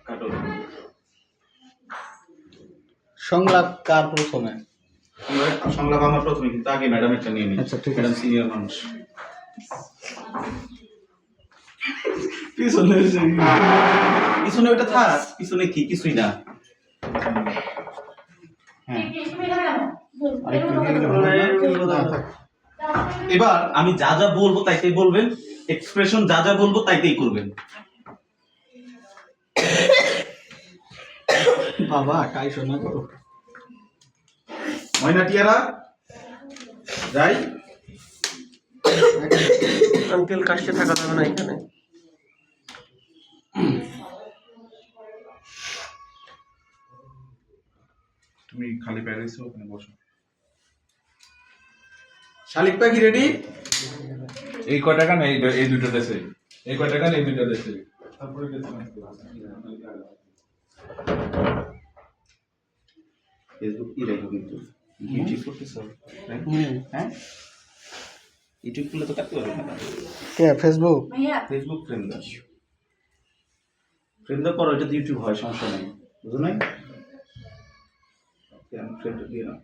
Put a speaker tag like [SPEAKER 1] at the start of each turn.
[SPEAKER 1] কাটো।
[SPEAKER 2] সংলাপ কার প্রথমে?
[SPEAKER 1] সংলাপ আমার প্রথমে, কিন্তু আগে ম্যাডামেরটা নিয়ে নিই।
[SPEAKER 2] আচ্ছা, ঠিক
[SPEAKER 1] ম্যাডাম
[SPEAKER 2] আছে।
[SPEAKER 1] সিনিয়র মানুষ। পিছনে ওটা থাক, পিছনে কি কিছুই না। হ্যাঁ, এবার আমি যা যা বলবো তাইতেই বলবেন, এক্সপ্রেশন যা যা বলবো তাইতেই করবেন।
[SPEAKER 2] বাবা কাই শোনা করো।
[SPEAKER 1] ময়না টিয়ারা যাই।
[SPEAKER 3] আঙ্কেল কাশতে থাকা যাবে না এখানে।
[SPEAKER 1] তুমি খালি প্যারেছো, ওখানে বসো। শালিক পাখি রেডি?
[SPEAKER 4] এই কয় টাকা না এই দুটো দেশে, এই কয় টাকা না এই দুটো দেশে। তারপরে
[SPEAKER 1] ফেসবুক কি রাখো, কিন্তু ইউটিউব করতেছো? হ্যাঁ, ইউটিউব খুলে তো কাটতে পারবে না।
[SPEAKER 2] কে ফেসবুক?
[SPEAKER 1] ফেসবুক ফ্রেন্ড দাও, ফ্রেন্ড দাও, পরে ওইটা তো ইউটিউব হয়, সমস্যা নেই, বুঝো নাই? ফ্রেন্ড দিয়ে নাও।